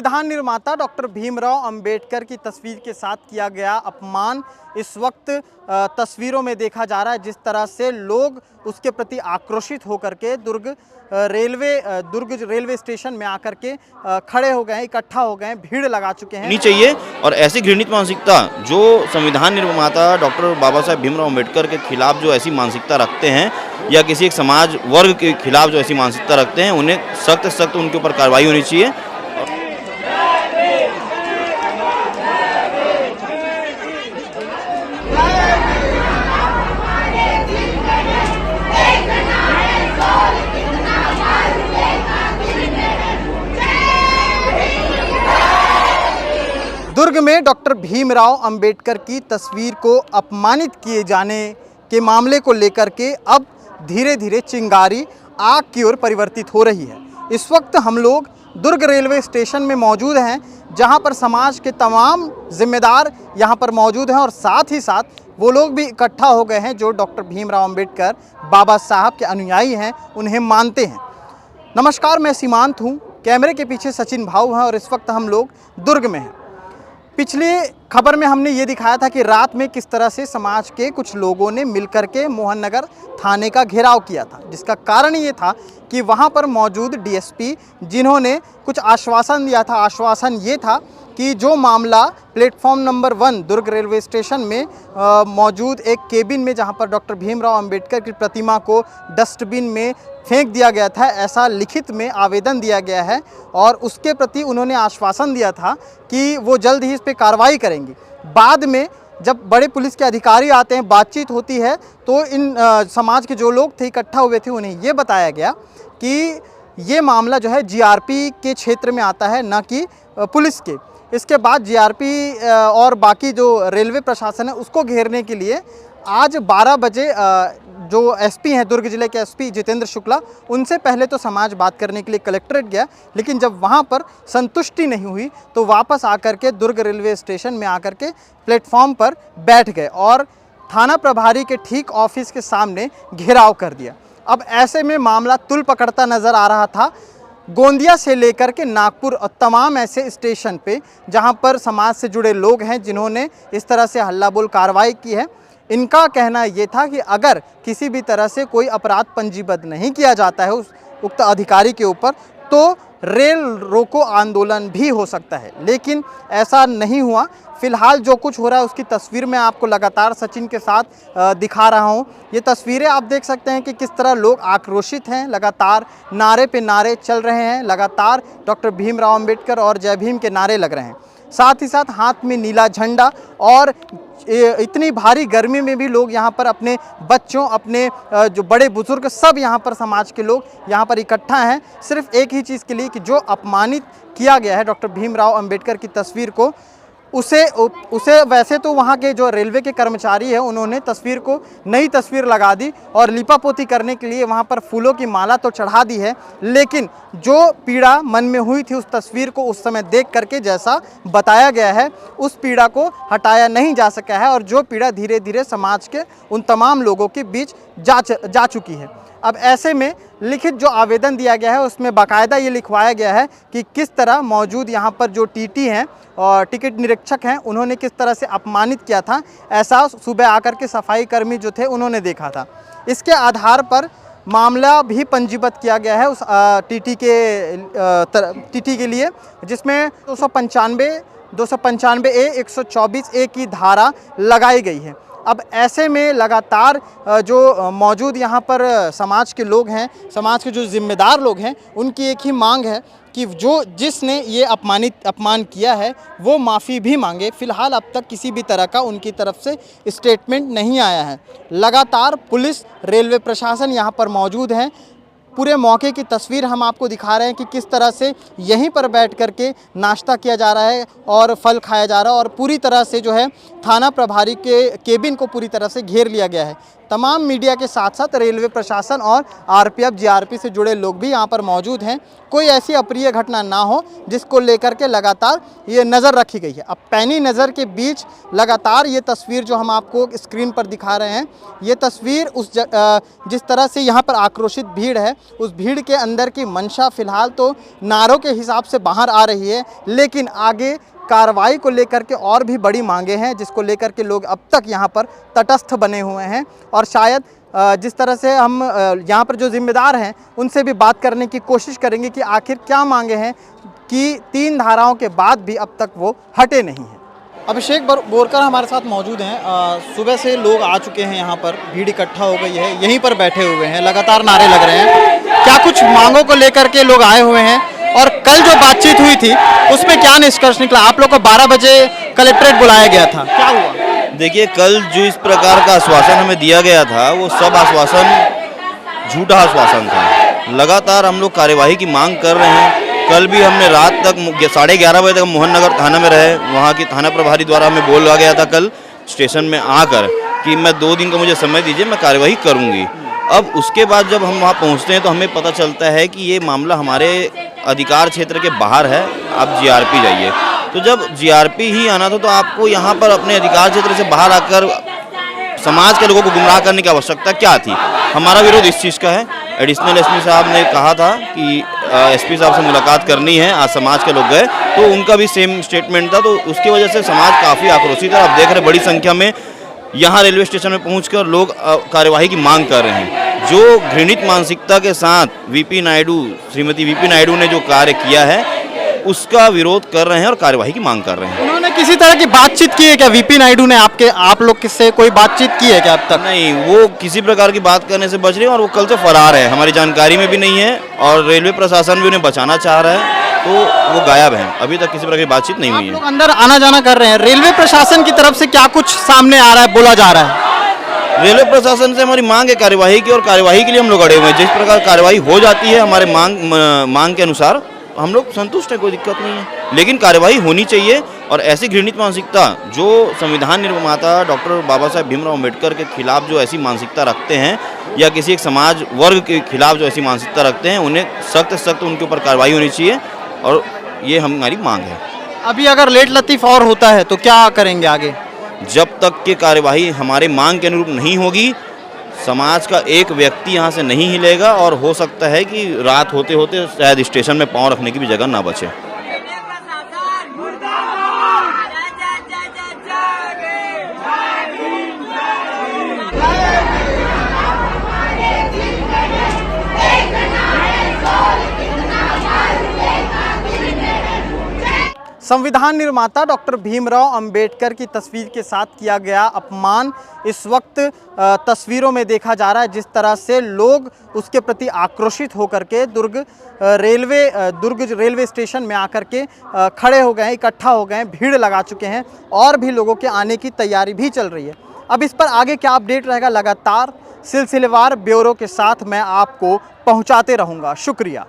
संविधान निर्माता डॉक्टर भीमराव अंबेडकर की तस्वीर के साथ किया गया अपमान इस वक्त तस्वीरों में देखा जा रहा है। जिस तरह से लोग उसके प्रति आक्रोशित होकर के दुर्ग रेलवे स्टेशन में आकर के खड़े हो गए हैं, इकट्ठा हो गए हैं, भीड़ लगा चुके हैं। नहीं चाहिए और ऐसी घृणित मानसिकता जो संविधान निर्माता डॉक्टर बाबा साहेब भीमराव अंबेडकर के खिलाफ जो ऐसी मानसिकता रखते हैं या किसी एक समाज वर्ग के खिलाफ जो ऐसी मानसिकता रखते हैं, उन्हें सख्त उनके ऊपर कार्रवाई होनी चाहिए। दुर्ग में डॉक्टर भीमराव अंबेडकर की तस्वीर को अपमानित किए जाने के मामले को लेकर के अब धीरे धीरे चिंगारी आग की ओर परिवर्तित हो रही है। इस वक्त हम लोग दुर्ग रेलवे स्टेशन में मौजूद हैं, जहां पर समाज के तमाम जिम्मेदार यहां पर मौजूद हैं और साथ ही साथ वो लोग भी इकट्ठा हो गए हैं जो डॉक्टर भीमराव अंबेडकर बाबा साहब के अनुयायी हैं, उन्हें मानते हैं। नमस्कार, मैं सीमांत हूँ, कैमरे के पीछे सचिन भाऊ हैं और इस वक्त हम लोग दुर्ग में हैं। पिछली खबर में हमने ये दिखाया था कि रात में किस तरह से समाज के कुछ लोगों ने मिलकर के मोहन नगर थाने का घेराव किया था, जिसका कारण ये था कि वहाँ पर मौजूद डीएसपी जिन्होंने कुछ आश्वासन दिया था। आश्वासन ये था कि जो मामला प्लेटफॉर्म नंबर 1 दुर्ग रेलवे स्टेशन में मौजूद एक केबिन में जहाँ पर डॉक्टर भीमराव अंबेडकर की प्रतिमा को डस्टबिन में फेंक दिया गया था, ऐसा लिखित में आवेदन दिया गया है और उसके प्रति उन्होंने आश्वासन दिया था कि वो जल्द ही इस पर कार्रवाई करेंगे। बाद में जब बड़े पुलिस के अधिकारी आते हैं, बातचीत होती है, तो इन समाज के जो लोग थे इकट्ठा हुए थे, उन्हें ये बताया गया कि ये मामला जो है जीआरपी के क्षेत्र में आता है, ना कि पुलिस के। इसके बाद जीआरपी और बाकी जो रेलवे प्रशासन है उसको घेरने के लिए आज 12 बजे जो एसपी हैं, दुर्ग जिले के एसपी जितेंद्र शुक्ला, उनसे पहले तो समाज बात करने के लिए कलेक्ट्रेट गया, लेकिन जब वहाँ पर संतुष्टि नहीं हुई तो वापस आकर के दुर्ग रेलवे स्टेशन में आकर के प्लेटफॉर्म पर बैठ गए और थाना प्रभारी के ठीक ऑफिस के सामने घेराव कर दिया। अब ऐसे में मामला तुल पकड़ता नज़र आ रहा था। गोंदिया से लेकर के नागपुर और तमाम ऐसे स्टेशन पे जहां पर समाज से जुड़े लोग हैं जिन्होंने इस तरह से हल्ला बोल कार्रवाई की है, इनका कहना ये था कि अगर किसी भी तरह से कोई अपराध पंजीबद्ध नहीं किया जाता है उस उक्त अधिकारी के ऊपर तो रेल रोको आंदोलन भी हो सकता है, लेकिन ऐसा नहीं हुआ। फिलहाल जो कुछ हो रहा है उसकी तस्वीर मैं आपको लगातार सचिन के साथ दिखा रहा हूं। ये तस्वीरें आप देख सकते हैं कि किस तरह लोग आक्रोशित हैं, लगातार नारे पे नारे चल रहे हैं, लगातार डॉक्टर भीमराव अंबेडकर और जय भीम के नारे लग रहे हैं। साथ ही साथ हाथ में नीला झंडा और इतनी भारी गर्मी में भी लोग यहाँ पर अपने बच्चों, अपने जो बड़े बुजुर्ग, सब यहाँ पर समाज के लोग यहाँ पर इकट्ठा हैं, सिर्फ एक ही चीज़ के लिए कि जो अपमानित किया गया है डॉक्टर भीमराव अंबेडकर की तस्वीर को, उसे वैसे तो वहाँ के जो रेलवे के कर्मचारी है उन्होंने तस्वीर को नई तस्वीर लगा दी और लिपापोती करने के लिए वहाँ पर फूलों की माला तो चढ़ा दी है, लेकिन जो पीड़ा मन में हुई थी उस तस्वीर को उस समय देख करके जैसा बताया गया है उस पीड़ा को हटाया नहीं जा सका है और जो पीड़ा धीरे धीरे समाज के उन तमाम लोगों के बीच जा चुकी है। अब ऐसे में लिखित जो आवेदन दिया गया है उसमें बाकायदा ये लिखवाया गया है कि किस तरह मौजूद यहाँ पर जो टीटी हैं और टिकट निरीक्षक हैं उन्होंने किस तरह से अपमानित किया था, ऐसा सुबह आकर के सफाई कर्मी जो थे उन्होंने देखा था। इसके आधार पर मामला भी पंजीबद्ध किया गया है उस टीटी के लिए, जिसमें 295 ए 124 ए की धारा लगाई गई है। अब ऐसे में लगातार जो मौजूद यहाँ पर समाज के लोग हैं, समाज के जो जिम्मेदार लोग हैं, उनकी एक ही मांग है कि जिसने ये अपमान किया है वो माफ़ी भी मांगे। फ़िलहाल अब तक किसी भी तरह का उनकी तरफ से स्टेटमेंट नहीं आया है। लगातार पुलिस, रेलवे प्रशासन यहाँ पर मौजूद हैं। पूरे मौके की तस्वीर हम आपको दिखा रहे हैं कि किस तरह से यहीं पर बैठ कर के नाश्ता किया जा रहा है और फल खाया जा रहा है और पूरी तरह से जो है थाना प्रभारी के केबिन को पूरी तरह से घेर लिया गया है। तमाम मीडिया के साथ साथ रेलवे प्रशासन और आरपीएफ, जीआरपी से जुड़े लोग भी यहाँ पर मौजूद हैं। कोई ऐसी अप्रिय घटना ना हो जिसको लेकर के लगातार ये नज़र रखी गई है। अब पैनी नज़र के बीच लगातार ये तस्वीर जो हम आपको स्क्रीन पर दिखा रहे हैं, ये तस्वीर जिस तरह से यहाँ पर आक्रोशित भीड़ है उस भीड़ के अंदर की मंशा फिलहाल तो नारों के हिसाब से बाहर आ रही है, लेकिन आगे कार्रवाई को लेकर के और भी बड़ी मांगे हैं, जिसको लेकर के लोग अब तक यहाँ पर तटस्थ बने हुए हैं। और शायद जिस तरह से हम यहाँ पर जो जिम्मेदार हैं उनसे भी बात करने की कोशिश करेंगे कि आखिर क्या मांगे हैं कि 3 धाराओं के बाद भी अब तक वो हटे नहीं हैं। अभिषेक बोरकर हमारे साथ मौजूद हैं। सुबह से लोग आ चुके हैं, यहाँ पर भीड़ इकट्ठा हो गई है, यहीं पर बैठे हुए हैं, लगातार नारे लग रहे हैं। क्या कुछ मांगों को लेकर के लोग आए हुए हैं और कल जो बातचीत हुई थी उसमें क्या निष्कर्ष निकला? आप लोग को 12 बजे कलेक्ट्रेट बुलाया गया था, क्या हुआ? देखिए, कल जो इस प्रकार का आश्वासन हमें दिया गया था वो सब आश्वासन झूठा आश्वासन था। लगातार हम लोग कार्यवाही की मांग कर रहे हैं। कल भी हमने रात तक 11:30 बजे तक मोहन नगर थाना में रहे। वहाँ की थाना प्रभारी द्वारा हमें बोला गया था कल स्टेशन में आकर कि मैं 2 दिन का मुझे समय दीजिए, मैं कार्यवाही करूँगी। अब उसके बाद जब हम वहाँ पहुँचते हैं तो हमें पता चलता है कि ये मामला हमारे अधिकार क्षेत्र के बाहर है, आप जीआरपी जाइए। तो जब जीआरपी ही आना था तो आपको यहाँ पर अपने अधिकार क्षेत्र से बाहर आकर समाज के लोगों को गुमराह करने की आवश्यकता क्या थी? हमारा विरोध इस चीज़ का है। एडिशनल एसपी साहब ने कहा था कि एसपी साहब से मुलाकात करनी है, आज समाज के लोग गए तो उनका भी सेम स्टेटमेंट था, तो उसकी वजह से समाज काफ़ी आक्रोशित है। आप देख रहे बड़ी संख्या में यहाँ रेलवे स्टेशन में पहुंचकर लोग कार्यवाही की मांग कर रहे हैं। जो घृणित मानसिकता के साथ श्रीमती वीपी नायडू ने जो कार्य किया है उसका विरोध कर रहे हैं और कार्यवाही की मांग कर रहे हैं। उन्होंने किसी तरह की बातचीत की है क्या? वीपी नायडू ने आप लोग किससे कोई बातचीत की है क्या अब तक? नहीं, वो किसी प्रकार की बात करने से बच रहे हैं और वो कल से फरार है, हमारी जानकारी में भी नहीं है और रेलवे प्रशासन भी उन्हें बचाना चाह रहा है, तो वो गायब हैं। अभी तक किसी प्रकार की बातचीत नहीं हुई है। आप लोग अंदर आना जाना कर रहे हैं, रेलवे प्रशासन की तरफ से क्या कुछ सामने आ रहा है, बोला जा रहा है? रेलवे प्रशासन से हमारी मांग है कार्यवाही की, और कार्यवाही के लिए हम लोग अड़े हुए हैं। जिस प्रकार कार्यवाही हो जाती है हमारे मांग के अनुसार हम लोग संतुष्ट हैं, कोई दिक्कत नहीं है, लेकिन कार्यवाही होनी चाहिए। और ऐसी घृणित मानसिकता जो संविधान निर्माता डॉक्टर बाबा साहेब भीमराव अम्बेडकर के खिलाफ जो ऐसी मानसिकता रखते हैं या किसी एक समाज वर्ग के खिलाफ जो ऐसी मानसिकता रखते हैं, उन्हें सख्त सख्त उनके ऊपर कार्रवाई होनी चाहिए और ये हमारी मांग है। अभी अगर लेट लतीफ़ और होता है तो क्या करेंगे आगे? जब तक कि कार्यवाही हमारे मांग के अनुरूप नहीं होगी, समाज का एक व्यक्ति यहाँ से नहीं हिलेगा और हो सकता है कि रात होते होते शायद स्टेशन में पाँव रखने की भी जगह ना बचे। संविधान निर्माता डॉक्टर भीमराव अंबेडकर की तस्वीर के साथ किया गया अपमान इस वक्त तस्वीरों में देखा जा रहा है। जिस तरह से लोग उसके प्रति आक्रोशित होकर के दुर्ग रेलवे स्टेशन में आकर के खड़े हो गए हैं, इकट्ठा हो गए हैं, भीड़ लगा चुके हैं और भी लोगों के आने की तैयारी भी चल रही है। अब इस पर आगे क्या अपडेट रहेगा, लगातार सिलसिलेवार ब्यौरों के साथ मैं आपको पहुंचाते रहूंगा। शुक्रिया।